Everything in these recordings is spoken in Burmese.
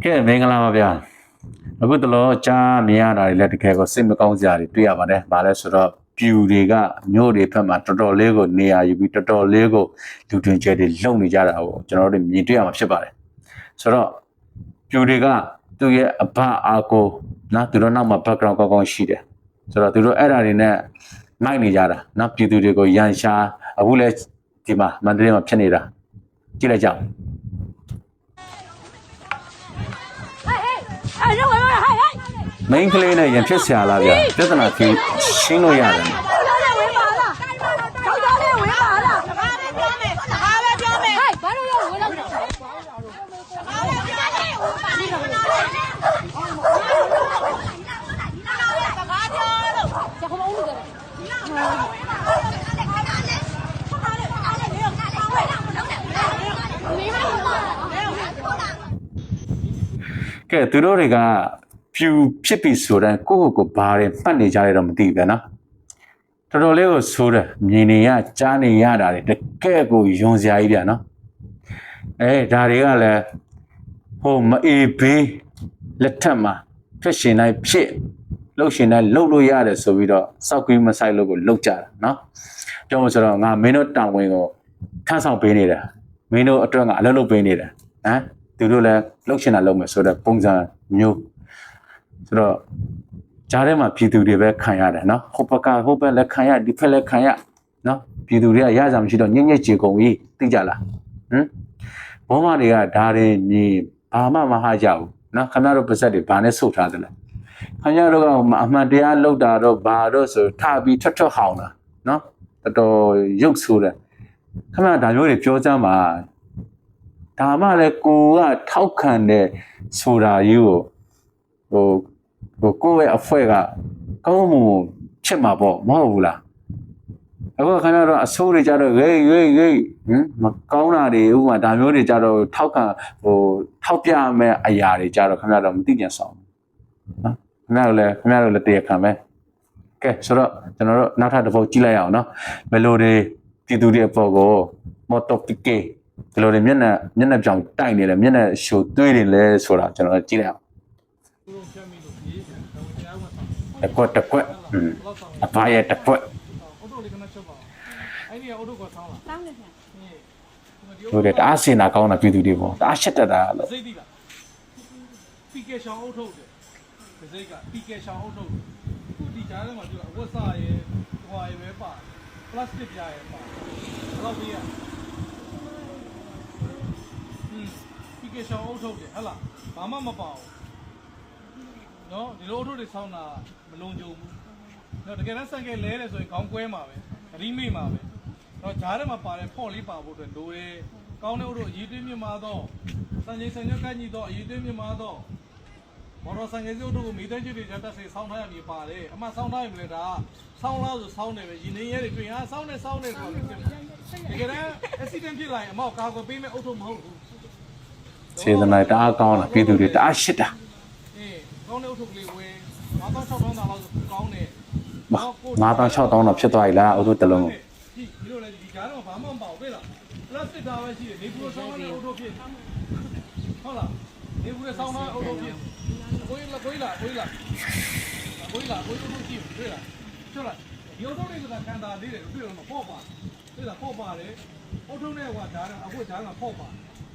ကဲမင်္ဂလာပါဗျာအခုတလောကြားမြင်ရတာတွေလည်းတကယ်ကိုစိတ်မကောင်းစရာတွေတွေ့ရပါတယ်။ဘာလဲဆိုတော့ပြူတွေကမြို့တွေဘက်မှာတော်တော်လေးကိုနေရာယူပြီးတော်တော်လေးကိုလူတွင်ကျဲတွေလုံနေကြတာကိုကျွန်တော်တို့မြင်တွေ့ရမှာဖြစ်ပါတယ်။ဆိုတော့ပြူတွေကသူ့ရဲ့အဘအာကိုနော်သူတို့နောက်မှာ background ကောင်းကောင်းရှိတယ်။ဆိုတော့သူတို့အဲ့ဒါတွေနဲ့မိုက်နေကြတာနော်ပြည်သူတွေကိုရန်ရှာအခုလည်းဒီမှာမန္တလေးမှာဖြစ်နေတာကြည့်လိုက်ကြအောင်မင်းကလေးနဲ့ရင်ဖြစ်ဆရာလားဗျာပြဿနာကြီးရှင်းလို့ရတယ်ကဲသူတို့တွေကပြူဖြစ်ပြီဆိုတော့ကိုဘာတွေမှတ်နေကြရတော့မသိဘူးဗျာနော်တော်တော်လေးကိုဆိုးတယ်မြင်နေရကြားနေရတာတွေတကယ်ကိုယုံစရာကြီးဗျာနော်ဒါတွေကလည်းဟိုမအေးဘေးလက်ထက်မှာဖြစ်ရှင်တိုင်းဖြစ်လှုပ်ရှင်တိုင်းလှုပ်လို့ရတယ်ဆိုပြီးတော့စောက်ကွေးမဆိုင်လို့ကိုလှုပ်ကြတာနော်ပြောမှဆိုတော့ငါမင်းတို့တောင်ဝင်ကိုထမ်းဆောင်ပေးနေတာမင်းတို့အတွက်ကအလုပ်လုပ်ပေးနေတာဟမ်သူတို့လည်းလှုပ်ရှင်တာလုပ်မယ်ဆိုတော့ပုံစံမျိုးဆိုတော့ကြားထဲမှာပြည်သူတွေပဲခံရတယ်နော်ဟိုဘက်လည်းခံရဒီဘက်လည်းခံရနော်ပြည်သူတွေကရကြမရှိတော့ညက်ကြေကုန်ကြီးသိကြလားဘောမတွေကဒါတွေမြည်ဘာမှမဟာကြဘူးနော်ခင်ဗျားတို့ပါဇက်တွေဘာနဲ့ဆုတ်ထားသလဲခင်ဗျားတို့ကအမှန်တရားလောက်တာတော့ဘာတော့ဆိုထပြီးထွတ်ဟောင်းတာနော်တော်တော်ရုပ်ဆိုးတယ်ခင်ဗျားဒါမျိုးတွေပြောကြမှာဒါမှလည်းကိုကထောက်ခံတဲ့ဆိုတာကြီးကိုကိုယ့်ရဲ့အဖွဲကကောင်းမှုချစ်မှာပေါ့မဟုတ်ဘူးလားအခုခင်ဗျားတို့အဆိုးတွေကြတော့ဂိတ်မကောင်းတာတွေဥပမာဒါမျိုးတွေကြတော့ထောက်ပြမဲ့အရာတွေကြတော့ခင်ဗျားတို့မသိကြဆောင်နော်ခင်ဗျားတို့လည်းတရားခံပဲကဲဆိုတော့ကျွန်တော်တို့နောက်ထပ်တစ်ပုဒ်ကြည့်လိုက်အောင်နော်ဘယ်လိုတွေပြည်သူတွေအပေါ်ကိုမော်တော်ပီကေဘယ်လိုတွေမျက်နှာပြောင်တိုက်နေလဲမျက်နှာရှို့သွေးတွေလဲဆိုတာကျွန်တော်တို့ကြည့်လိုက်အောင်တကွက်အဖားရဲ့တကွက်ဟုတ်တယ်တအားစင်တာကောင်းတာပြည်သူတွေပေါ့တအားရှက်တတ်တာလို့စိတ်သိလားပီကေရှောင်းအုပ်ထုတ်တယ်စိတ်ကပီကေရှောင်းအုပ်ထုတ်ခုဒီကြားထဲမှာပြောအဝတ်စားရဲ့ဟွာရဲ့ပဲပါပလတ်စတစ်ပြားရဲ့ပါဘယ်တော့ပြရပီကေရှောင်းအုပ်ထုတ်တယ်ဟဟလားဘာမှမပါဘူးနော်ဒီလိုအုပ်ထုတ်တွေဆောင်းတာမလုံခြုံဘူးနော်တကယ်တမ်းဆန်ကဲလဲတယ်ဆိုရင်ခေါင်းကွဲမှာပဲရီးမိမှာပဲတော့ဂျားထဲမှာပါတဲ့ဖော့လေးပါဖို့အတွက်လိုတယ်ကောင်းတဲ့ဥတို့အရေးသွေးမြင့်မာတော့စံချိန်စံညက်ကညီတော့အရေးသွေးမြင့်မာတော့မော်တော်ဆိုင်ကယ်စုတို့ကိုမိသားစုတွေကြတက်စေဆောင်းထားရမည်ပါတယ်အမှဆောင်းထားရမလဲဒါဆောင်းလားဆိုဆောင်းတယ်ပဲရင်းနေရဲတွေတွေ့ဟာဆောင်းနေဆိုတော့တကယ်တမ်း accident ဖြစ်လာရင်အမောက်ကာကွယ်ပေးမဲ့အုပ်ထုပ်မဟုတ်ဘူးစေတနာတအားကောင်းတာပြည်သူတွေတအားရှစ်တာကောင်းတဲ့အုပ်ထုပ်ကလေးဝယ်9600လောက်ဆိုကောင်းတယ်9600တော့ဖြစ်သွားပြီလားအုပ်ထုပ်တစ်လုံးဒီလိုလေဒီကြားတော့ဘာမှမပေါ့တွေ့လားပလတ်စတစ်သားပဲရှိတယ်နေပူဆောင်းတဲ့အုပ်ထုပ်ဖြစ်ဟုတ်လားနေပူဆောင်းတဲ့အုပ်ထုပ်ဖြစ်ကိုယ်လာကြည့်တွေ့လားကျလာဒီအုပ်ထုပ်တွေကခံတာသေးတယ်တွေ့တော့မပေါ့ပါတွေ့လားပေါ့ပါတယ်အုပ်ထုပ်နဲ့ဟိုဓာတ်အခုဓာတ်ကပေါ့ပါ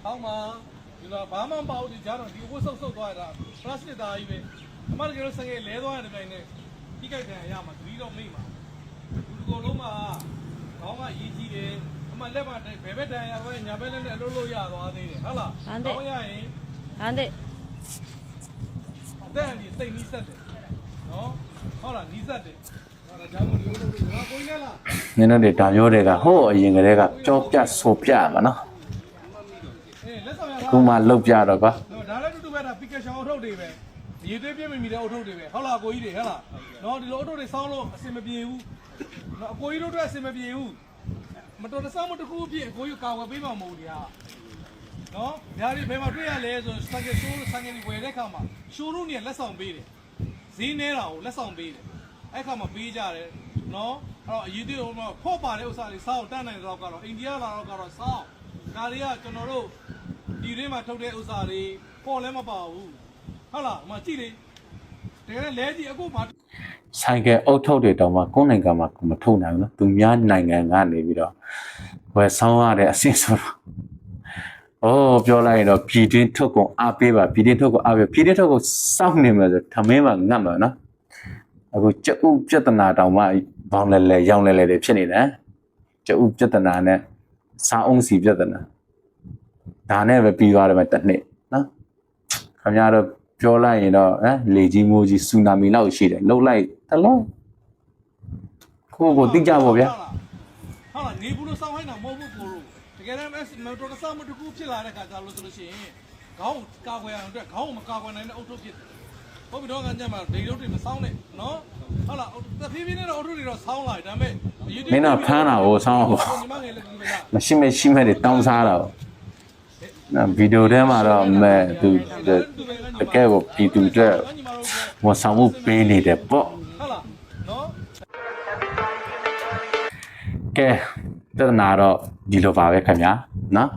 ကောင်းပါဒီတော့ဘာမှမပေါ့ဒီကြားတော့ဒီအဝတ်ဆုပ်သွားတာပလတ်စတစ်သားကြီးပဲအမှန်တကယ်လို့စငယ်လဲသွားတဲ့တိုင်းနဲ့ဒီကြိုက်တယ်ရမှာဒီတော့မိမှာဒီကိုလုံးမှာခေါင်းကရေးကြည့်တယ်အမှလက်မှာဘယ်ဘက်တန်ရပဲညာဘက်နဲ့အလုပ်လုပ်ရသွားသေးတယ်ဟုတ်လားကောင်းရရင်ဟန်တဲ့တဲ့ဒီစိတ်နီးဆက်တယ်နော်ဟုတ်လားနီးဆက်တယ်ဟောဒါကြောင့်မလို့ကိုင်းနေလားနင်းတို့ဒါမျိုးတွေကဟိုအရင်ကတည်းကကြောပြဆိုပြမှာနော်ခုမှလုတ်ပြတော့ကွာဒါလည်းတူတူပဲဒါပီကက်ရှောင်းအုပ်ထုတ်တွေပဲရေသွေးပြည့်မိတဲ့အုပ်ထုတ်တွေပဲဟုတ်လားကိုကြီးတွေဟုတ်လားနော်ဒီလိုအုပ်ထုတ်တွေစောင်းလို့အစင်မပြေဘူးနော်အကိုကြီးတို့အတွက်အစင်မပြေဘူးမတော်တဆမှုတစ်ခုအဖြစ်အကိုကြီးကာဝယ်ပေးမှာမဟုတ်ဘူးနော်ညာဒီဘယ်မှာတွေ့ရလဲဆိုစံကဆိုးစံကဒီဝယ်တဲ့ခါမှာရှိုးရုံးနေလက်ဆောင်ပေးတယ်ဈေးနေတာကိုလက်ဆောင်ပေးတယ်အဲ့ခါမှာပေးကြတယ်နော်အဲ့တော့အရေးသေးဟိုမှာဖော့ပါတဲ့ဥစ္စာတွေစောင်းတန်းနိုင်တော့ကတော့အိန္ဒိယလာတော့ကတော့စောင်းဒါတွေကကျွန်တော်တို့ဒီထဲမှာထုတ်တဲ့ဥစ္စာတွေ ပေါ်လဲမပါဘူးဟုတ်လားမကြည့်လေတကယ်လဲကြည့်အခုဘာ ဆိုင်ကယ်အုတ်ထုတ်တွေတောင်မှကိုယ်နိုင်ငံမှာမထုတ်နိုင်ဘူးနော်သူများနိုင်ငံကနေပြီးတော့ဝယ်ဆောင်ရတဲ့အဆင့်ဆိုတော့ပြောလိုက်ရင်တော့ပြည်တွင်းထုတ်ကုန်အားပေးပါပြည်တွင်းထုတ်ကုန်အားပေးပြည်တွင်းထုတ်ကုန်စောင့်နေမယ်ဆိုထမင်းမှငတ်မှာနော်အခုကျဥပြဿနာတောင်မှဘောင်းလဲရောင်းလဲတွေဖြစ်နေတယ်ကျဥပြဿနာနဲ့စားအုံးစီပြဿနာဒါနဲ့ပဲပြီးသွားတယ်ပဲတစ်နှစ်နော်ခင်ဗျားတို့ပြောလိုက်ရင်တော့လေကြီးမိုးကြီးဆူနာမီလောက်ရှိတယ်လှုပ်လိုက်တလုံးကိုတိကြပါဗျာဟုတ်လားနေဘူးလို့စောင်းဟိုင်းတာမဟုတ်ဘူးကိုတို့တကယ်တမ်းမေတော်ကစားမတကူဖြစ်လာတဲ့ခါကျလို့ဆိုလို့ရှိရင်ခေါင်းကာကွယ်အောင်အတွက်ခေါင်းမကာကွယ်နိုင်တဲ့အုတ်ထုတ်ဖြစ်တယ်ဟုတ်ပြီတော့ကညမှာဒိတ်လုံးတွေမစောင်းနဲ့နော်ဟုတ်လားတဖြည်းဖြည်းနဲ့တော့အုတ်ထုတ်တွေတော့စောင်းလာတယ်ဒါပေမဲ့မင်းတော့ဖမ်းတာကိုစောင်းပါမရှိမဲ့တွေတောင်းစားတာဗီဒီယိုထဲမှာတော့သူတကယ်ကိုပြည်သူတွေဝန်ဆောင်မှုပေးနေတယ်ပေါ့ဟုတ်လားနော်ကဲတဒနာတော့ဒီလိုပါပဲခင်ဗျာနော်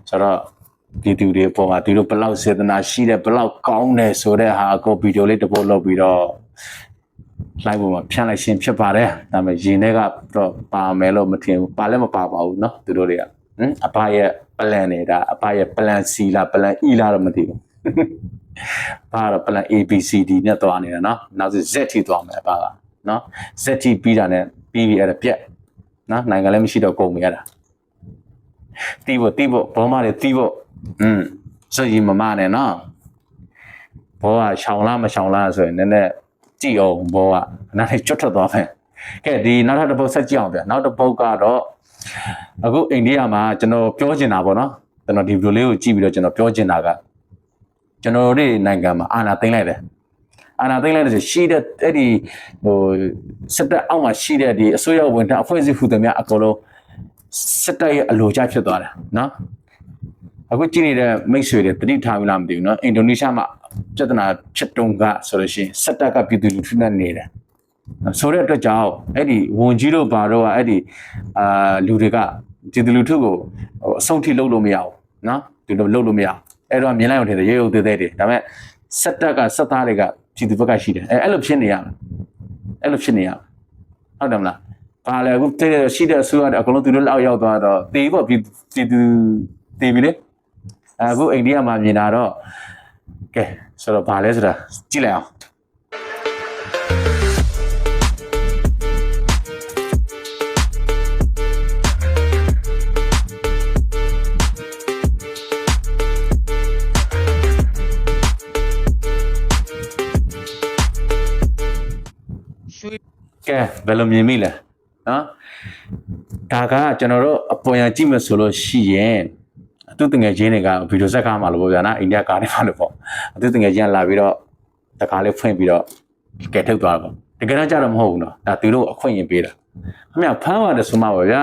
ဆိုတော့ပြည်သူတွေပေါ်မှာသူတို့ဘလောက်စေတနာရှိတယ်ဘလောက်ကောင်းတယ်ဆိုတဲ့ဟာကိုဗီဒီယိုလေးတစ်ပုဒ်လုပ်ပြီးတော့ live ပေါ်မှာဖြန့်လိုက်ရှင်းဖြစ်ပါတယ်ဒါပေမဲ့ရင်ထဲကတော့ပါမယ်လို့မထင်ဘူးပါလည်းမပါပါဘူးเนาะသူတို့တွေကအဘရဲ့ plan နေတာအဘရဲ့ plan C လား plan E လားတော့မသိဘူးဘာတော့ plan A B C D နဲ့သွားနေတာเนาะနောက်ဆို Z ထိသွားမယ်အဘကเนาะ Z ထိပြီးတာနဲ့ပြီးပြီအဲ့ဒါပြက်เนาะနိုင်ငံလည်းမရှိတော့ကုန်ပြီအဲ့ဒါတီးဖို့ဘောမတွေတီးဖို့ဆိုရင်မမနဲ့เนาะဘောကရှောင်လားမရှောင်လားဆိုရင်နည်းနည်းကြည့်အောင်ဘောကနားလေးကျွတ်ထွက်သွားမယ်ကဲဒီနောက်တစ်ပုတ်ဆက်ကြည့်အောင်ဗျနောက်တစ်ပုတ်ကတော့အခုအိန္ဒိယမှာကျွန်တော်ပြောချင်တာပေါ့နော်ကျွန်တော်ဒီဗီဒီယိုလေးကိုကြည့်ပြီးတော့ကျွန်တော်ပြောချင်တာကကျွန်တော်တို့နိုင်ငံမှာအာဏာသိမ်းလိုက်တယ်အာဏာသိမ်းလိုက်တဲ့ဆိုရှိတဲ့အဲ့ဒီစစ်တပ်အောက်မှာရှိတဲ့ဒီအစိုးရဝန်ထမ်းအဖွဲ့အစည်းဟူသမျှအကုန်လုံးစစ်တပ်ရဲ့အလိုကျဖြစ်သွားတယ်နော်အခုကြည့်နေတဲ့မိတ်ဆွေတွေတတိထားပြီလားမသိဘူးနော်အင်ဒိုနီးရှားမှာပြဿနာဖြစ်တုန်းကဆိုလို့ရှိရင်စစ်တပ်ကပြည်သူလူထုနဲ့နေတယ်ဆိုတဲ့အတွက်ကြောင့်အဲ့ဒီဝန်ကြီးတို့ဘာတို့ကအဲ့ဒီလူတွေကပြည်သူလူထုကိုအဆုံးထိလုပ်လို့မရဘူးနော်သူတို့လုပ်လို့မရအဲ့တော့မြင်လိုက်အောင်ထင်တယ်ရုပ်သေးသေးတွေဒါပေမဲ့စစ်တပ်ကစစ်သားတွေကပြည်သူဘက်ကရှိတယ်အဲ့လိုဖြစ်နေရမယ်အဲ့လိုဖြစ်နေရမယ်ဟုတ်တယ်မလားဘာလဲအခုတည်းရှိတဲ့အစိုးရအကုန်လုံးသူတို့လောက်ရောက်သွားတော့တေးပေါ့ပြည်သူတေးပြီလေအခုအိန္ဒိယမှာမြင်တာတော့ကဲဆိုတော့ဘာလဲဆိုတာကြည့်လိုက်အောင်ကဲဘယ်လိုမြင်မိလဲနော်ဒါကကျွန်တော်တို့အပေါ်ရကြည့်မယ်ဆိုလို့ရှိရင်သူတငယ်ချင်းတွေကဗီဒီယိုဆက်ကားမှာလို့ပေါ့ဗျာနော်အိန္ဒိယကားတွေမှာလို့ပေါ့သူတငယ်ချင်းလာပြီးတော့တကားလေးဖွင့်ပြီးတော့ကဲထုတ်သွားတော့တကယ်တော့ကြတော့မဟုတ်ဘူးနော်ဒါသူတို့အခွင့်အရေးပေးတာအမေဖမ်းရတယ်ဆိုမှပါဗျာ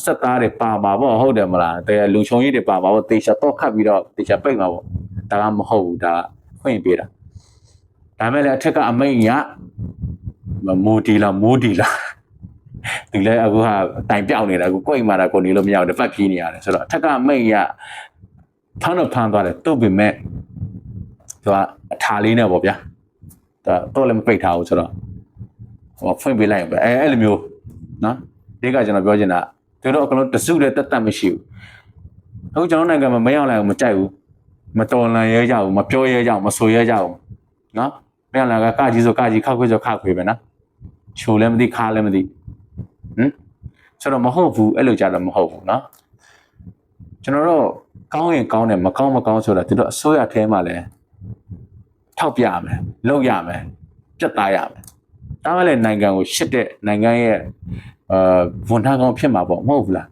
စက်သားတွေပါပါပေါ့ဟုတ်တယ်မလားတဲလူချုံကြီးတွေပါပါပေါ့တေချာတော့ခတ်ပြီးတော့တေချာပိတ်မှာပေါ့ဒါကမဟုတ်ဘူးဒါအခွင့်အရေးပေးတာဒါမဲ့လည်းအထက်ကအမိန့်ကမိုးဒီလားဒီလဲအခုဟာတိုင်ပြောက်နေတာအခုကိုယ်မှတာကိုနေလို့မရဘူးတစ်ဖက်ပြေးနေရတယ်ဆိုတော့အထက်ကမိတ်ရဖမ်းသွားတယ်တုတ်ပင်မဲ့သူကအထာလေးနဲ့ပေါ့ဗျာဒါတော့လည်းမပိတ်ထားဘူးဆိုတော့ဟိုဖွင့်ပေးလိုက်ရင်ပဲအဲ့လိုမျိုးနော်ဒီကကျွန်တော်ပြောချင်တာသူတို့အကလုံးတစုတည်းတက်မရှိဘူးအခုကျွန်တော်နိုင်ငံမှာမရောက်လိုက်ဘူးမကြိုက်ဘူးမတော်လန်ရဲကြဘူးမပြောရဲကြဘူးမဆိုရဲကြဘူးနော်မရောက်လာကကြီးဆိုကြီးခောက်ခွေးဆိုခောက်ခွေးပဲနော်ချိုလည်းမသိခါလည်းမသိဆိုတော့မဟုတ်ဘူးအဲ့လိုကြတော့မဟုတ်ဘူးเนาะကျွန်တော်တို့ကောင်းရင်ကောင်းတယ်မကောင်းဆိုတာသူတို့အစိုးရထဲမှာလဲထောက်ပြရမယ်လုပ်ရမယ်ပြတ်သားရမယ်ဒါမှလည်းနိုင်ငံကိုရှစ်တဲ့နိုင်ငံရဲ့ဝန်ထမ်းကောင်းဖြစ်မှာပေါ့မဟုတ်ဘူးလား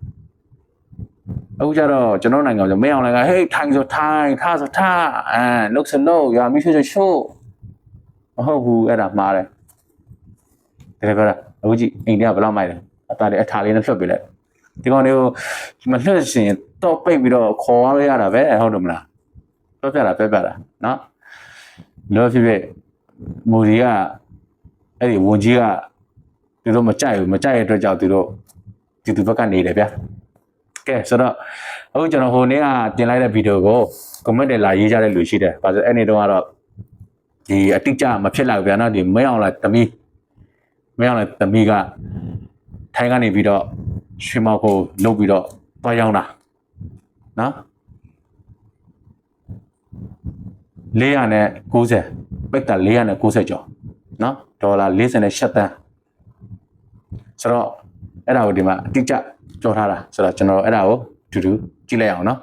အခုကြတော့ကျွန်တော်နိုင်ငံကမအောင်လည်းဟေးထိုင်ဆိုထိုင်ထားဆိုထားလုတ်စလို့ရမိဆိုရှို့မဟုတ်ဘူးအဲ့ဒါမှားတယ်တကယ်ပြောတာအခုကြည့်အိန္ဒိယဘယ်လောက်မိုက်လဲအသားတွေအထာလေးနဲ့လွှတ်ပေးလိုက်ဒီကောင်တွေကိုမလွှတ်ရှင်တော့ပိတ်ပြီးတော့ခေါ်ရရတာပဲဟုတ်တယ်မလားပြပြတာနော်လောဖြစ်မူဒီကအဲ့ဒီဝန်ကြီးကသူတို့မကြိုက်ရတဲ့အတွက်ကြောင့်သူတို့ဘက်ကနေတယ်ဗျာကဲဆိုတော့ အခုကျွန်တော်ဟိုနေ့ကတင်လိုက်တဲ့ဗီဒီယိုကို comment တွေလာရေးကြတဲ့လူရှိတယ်။ဘာလို့အဲ့ဒီတော့ကတော့ဒီအတိအကျမဖြစ်လိုက်ဗျာနော်ဒီမင်းအောင်လာတမီးကထိုင်းကနေပြီးတော့ရွှေမောက်ကိုလုတ်ပြီးတော့တွားရောက်တာနော်490ပိတ်တာ490ကျော်နော်ဒေါ်လာ48တန်းဆိုတော့အဲ့ဒါကိုဒီမှာအတိအကျကြော်ထားတာဆိုတော့ကျွန်တော်အဲ့ဒါကိုတူတူကြည့်လိုက်အောင်နော်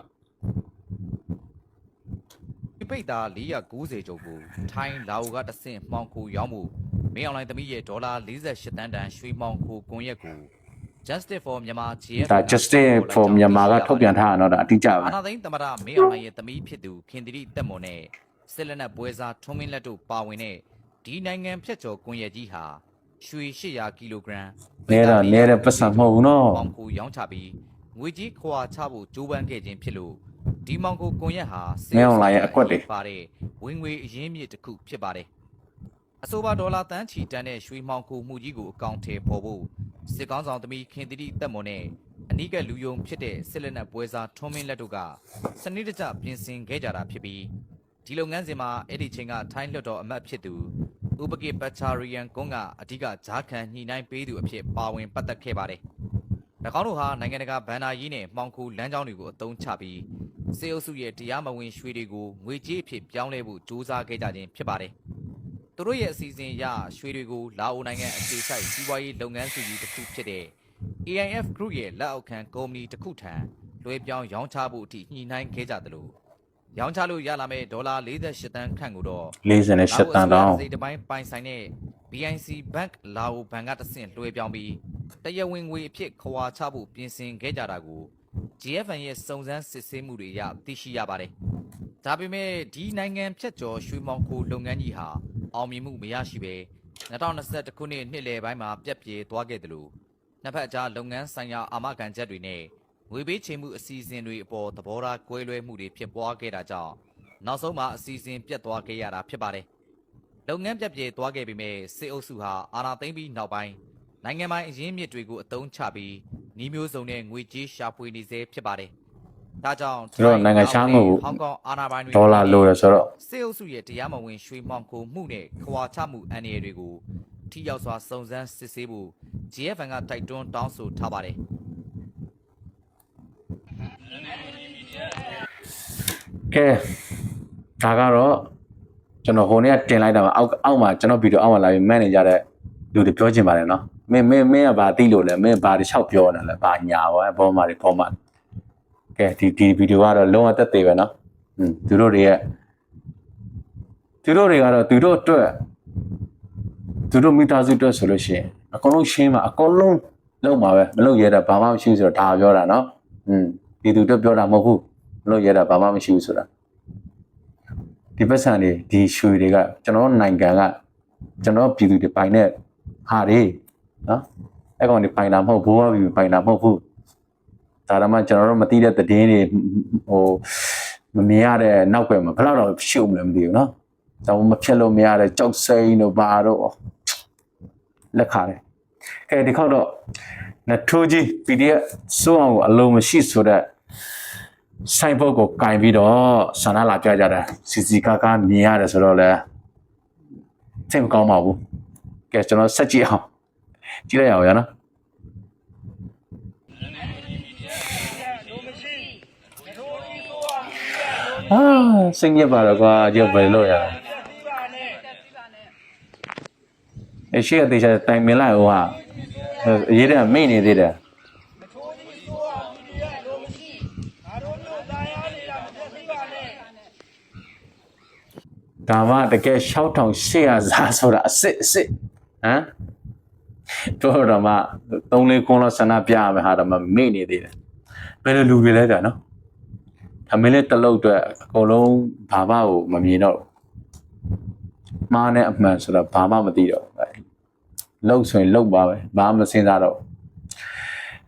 ပိတ်တာ490ကျော်ကိုထိုင်းလာအိုကတဆင့်မှောင်ခိုရောင်းမှုမင်းအွန်လိုင်းသမီးရဲ့ဒေါ်လာ48တန်းတန်ရွှေမှောင်ခိုကွန်ရက်ကို Justice for Myanmar GF ဒါ Justice for Myanmar ကထုတ်ပြန်ထားတာတော့ဒါအတိအကျပဲအာနာသိန်းသမ္မတမင်းအွန်လိုင်းရဲ့သမီးဖြစ်သူခင်တိတက်မွန်နဲ့စစ်လက်နက်ပွဲစားထွန်းမင်းလက်တို့ပါဝင်တဲ့ဒီနိုင်ငံဖြတ်ကျော်ကွန်ရက်ကြီးဟာရွှေ800ကီလိုဂရမ်နေတဲ့ပတ်စံမဟုတ်ဘူးနော်မှောင်ခိုရောင်းချပြီးငွေကြီးခွာချဖို့ကြိုးပမ်းခဲ့ခြင်းဖြစ်လို့ဒီမောင်ကိုကွန်ရက်ဟာမင်းအွန်လိုင်းရဲ့အကွက်တွေပါတဲ့ဝင်ငွေအရင်းမြစ်တစ်ခုဖြစ်ပါတယ်အဆိုပါဒေါ်လာတန်းချီတန်းတဲ့ရွှေမှောင်ခိုမှုကြီးကိုအကောင့်ထဲပေါ်ဖို့စစ်ကောင်းဆောင်သမီးခင်တိတက်မွန်နဲ့အနီးကလူယုံဖြစ်တဲ့စစ်လက်နက်ပွဲစားထွန်းမင်းလက်တို့ကစနစ်တကျပြင်ဆင်ခဲ့ကြတာဖြစ်ပြီးဒီလုပ်ငန်းစဉ်မှာအဲ့ဒီချိန်ကထိုင်းလွှတ်တော်အမတ်ဖြစ်သူဥပကိပတ်ချာရီယန်ကွန်းကအဓိကဂျားခံညှိနှိုင်းပေးသူအဖြစ်ပါဝင်ပတ်သက်ခဲ့ပါတယ်၎င်းတို့ဟာနိုင်ငံတကာဘန်နာရေးနဲ့မှောင်ခိုလမ်းကြောင်းတွေကိုအသုံးချပြီးစေအုပ်စုရဲ့တရားမဝင်ရွှေတွေကိုငွေကြေးအဖြစ်ပြောင်းလဲဖို့ကြိုးစားခဲ့ကြခြင်းဖြစ်ပါတယ်။သူတို့ရဲ့အစီအစဉ်အရရွှေတွေကိုလာအိုနိုင်ငံအခြေစိုက်စီးပွားရေးလုပ်ငန်းစုကြီးတစ်ခုဖြစ်တဲ့ AIF Group ရဲ့လက်အောက်ခံကုမ္ပဏီတစ်ခုထံလွှဲပြောင်းရောင်းချဖို့အထိညှိနှိုင်းခဲ့ကြသလိုရောင်းချလို့ရလာမဲ့ဒေါ်လာ48တန်းခန့်ကိုတော့48တန်းတောင်းစိတ်တစ်ပိုင်းပိုင်ဆိုင်တဲ့ BIC Bank လာအိုဘဏ်ကတဆင့်လွှဲပြောင်းပြီးတရားဝင်ငွေအဖြစ်ခွာချဖို့ပြင်ဆင်ခဲ့ကြတာကို GFN ရဲ့စုံစမ်းစစ်ဆေးမှုတွေအရသိရှိရပါတယ်။ဒါပေမဲ့ဒီနိုင်ငံဖြတ်ကျော်ရွှေမောင်ခိုလုပ်ငန်းကြီးဟာအောင်မြင်မှုမရရှိပဲ2021ခုနှစ်နှစ်လယ်ပိုင်းမှာပြတ်ပြေသွားခဲ့တယ်လို့နှစ်ဖက်ကြားလုပ်ငန်းဆိုင်ရာအာမခံချက်တွေနဲ့ငွေပေးချေမှုအစီအစဉ်တွေအပေါ်သဘောထားကွဲလွဲမှုတွေဖြစ်ပွားခဲ့တာကြောင့်နောက်ဆုံးမှာအစီအစဉ်ပြတ်သွားခဲ့ရတာဖြစ်ပါတယ်။လုပ်ငန်းပြတ်ပြေသွားခဲ့ပေမဲ့စစ်အုပ်စုဟာအာဏာသိမ်းပြီးနောက်ပိုင်းနိုင်ငံပိုင်အရင်းမြစ်တွေကိုအသုံးချပြီးနှီးမျိုးစုံနဲ့ငွေကြေးရှာဖွေနေစေဖြစ်ပါတယ်။ဒါကြောင့်နိုင်ငံခြားငွေဟောင်ကောင်အာဏာပိုင်တွေဒေါ်လာလိုရဆိုတော့စစ်အုပ်စုရဲ့တရားမဝင်ရွှေမှောင်ခိုမှုနဲ့ခွာချမှုအန္တရာယ်တွေကိုထိရောက်စွာစုံစမ်းစစ်ဆေးဖို့ GFN ကတိုက်တွန်းတောင်းဆိုထားပါတယ်။ကဲဒါကတော့ကျွန်တော်ဟိုနေ့ကတင်လိုက်တာမှာအောက်မှာကျွန်တော်ဗီဒီယိုအောက်မှာလာပြီးမန်နေကြတဲ့လူတွေပြောချင်ပါတယ်နော်မင်းကဘာသိလို့လဲမင်းဘာတခြားပြောနေလဲဘာညာဘောအပေါ်မှာတွေပေါ်မှာကဲဒီဗီဒီယိုကတော့လုံးဝတက်သေးပဲနော်သူတို့တွေကတော့သူတို့အတွက်သူတို့မိသားစုအတွက်ဆိုလို့ရှိရင်အကုန်လုံးရှင်းမှာအကုန်လုံးလုံးမှာပဲမလုပ်ရတာဘာမှမရှိဘူးဆိုတော့ဒါပြောတာနော်ဒီသူတို့ပြောတာမဟုတ်ဘူးမလုပ်ရတာဘာမှမရှိဘူးဆိုတာဒီပတ်စံတွေဒီရွှေတွေကကျွန်တော်နိုင်ငံကကျွန်တော်ပြည်သူတွေပိုင်တဲ့ဟာတွေနော်အဲ့ကောင်တွေပိုင်တာမဟုတ်ဘိုးဘွားတွေပိုင်တာမဟုတ်ဘူးဒါတော့မှကျွန်တော်တို့မသိတဲ့သတင်းတွေဟိုမမြင်ရတဲ့နောက်ွယ်မှာဘယ်တော့ရှုပ်မလဲမသိဘူးနော်ဒါမှမဖြစ်လို့မရတဲ့ကြောက်စိမ့်တို့ဘာတို့လက်ခါတယ်ကဲဒီခေါက်တော့နထိုးကြီး PDF စိုးအောင်ကိုအလုံးမရှိဆိုတဲ့ဆိုင်ဘုတ်ကိုကင်ပြီးတော့ဆန္ဒလာပြကြတယ်စီကာမြင်ရတယ်ဆိုတော့လဲစိတ်မကောင်းပါဘူးကဲကျွန်တော်ဆက်ကြည့်အောင်ကြည့်လိုက်အောင်ရနော်စိတ်ညစ်ပါတော့ကွာကြည့်ဘယ်လိုရလဲရှေ့အသေးချာတိုင်မြင်လိုက်ဟိုဟာရေးတယ်မိနေသေးတယ်ဒါမှတကယ်6800စားဆိုတာအစ်ဟမ်တို့တော့မှ3-4ခုလောက်ဆန္ဒပြရမယ်ဟာတော့မှမေ့နေသေးတယ်ဘယ်လိုလူတွေလဲကြာနော်ဒါမင်းလည်းတလုတ်အတွက်အကုန်လုံးဘာမှကိုမမြင်တော့မှားနဲ့အမှန်ဆိုတော့ဘာမှမသိတော့လှုပ်ဆိုရင်လှုပ်ပါပဲဘာမှမစဉ်းစားတော့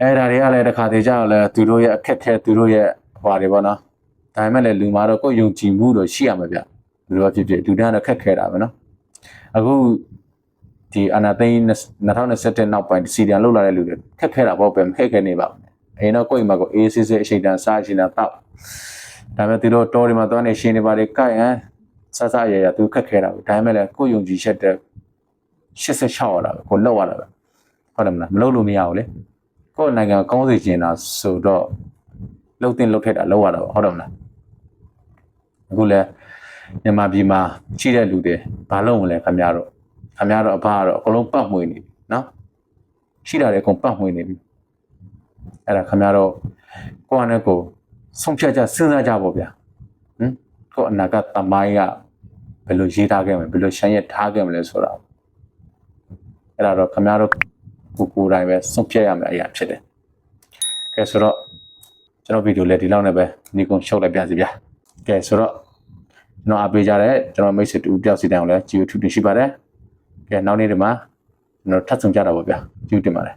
အဲ့ဒါတွေကလည်းတစ်ခါတည်းကြောက်လဲသူတို့ရဲ့အခက်ခဲသူတို့ရဲ့ဟွာတွေပေါ့နော်ဒါပေမဲ့လည်းလူမာတော့ကိုယ်ယုံကြည်မှုတော့ရှိရမှာဗျသူတို့ဖြစ်လူတန်းတော့ခက်ခဲတာပဲနော်အခုဒီအနာသိန်း2021နောက်ပိုင်းစီဒီယန်လောက်လာတဲ့လူတွေခက်ခဲတာပေါ့ပဲမခက်ခဲနေပါဘူး ရင်တော့ကိုယ့်အိမ်မှာကိုအေးဆေးဆေးအချိန်တန်စားအချိန်တန်တောက်ဒါပေမဲ့သူတို့တော်ဒီမှာသွားနေရှင်နေပါလေကိုက်ဟန်ဆဆရရသူခက်ခဲတာပဲဒါပေမဲ့လည်းကိုယ့်ယုံကြည်ချက်တဲ့86ရတာပဲကိုလောက်ရတာပဲဟုတ်တယ်မလားမလုပ်လို့မရဘူးလေကိုယ့်နိုင်ငံကောင်းစေချင်တာဆိုတော့လှုပ်တင်လှုပ်ထက်တာလောက်ရတာပဲဟုတ်တယ်မလားအခုလည်းမြန်မာပြည်မှာရှိတဲ့လူတွေဘာလုပ်မလဲခင်ဗျားတို့အဘကတော့အကုန်လုံးပတ်မွေနေပြီနော်ရှိတာတွေအကုန်ပတ်မွေနေပြီအဲ့ဒါခင်ဗျားတို့ကိုယ့်အနေကိုဆုံးဖြတ်ကြစဉ်းစားကြပါဗျာကိုယ့်အနာဂတ်သမိုင်းကဘယ်လိုရေးထားခဲ့မလဲဘယ်လိုရှမ်းရထားခဲ့မလဲဆိုတာအဲ့ဒါတော့ခင်ဗျားတို့ကိုယ်တိုင်ပဲဆုံးဖြတ်ရမယ်အရာဖြစ်တယ်ကဲဆိုတော့ကျွန်တော်ဗီဒီယိုလေးဒီလောက်နဲ့ပဲညီကုန်းရှုပ်လိုက်ပြစီဗျာကဲဆိုတော့ကျွန်တော်အပေးကြတဲ့ကျွန်တော်မိတ်ဆွေတူတယောက်စီတိုင်ကိုလည်းကြည့်ထူတင်ရှိပါတယ်ကဲနောက်နေ့ဒီမှာကျွန်တော်ထပ်ဆုံကြတာပါဗျာကြည့်တင်ပါတယ်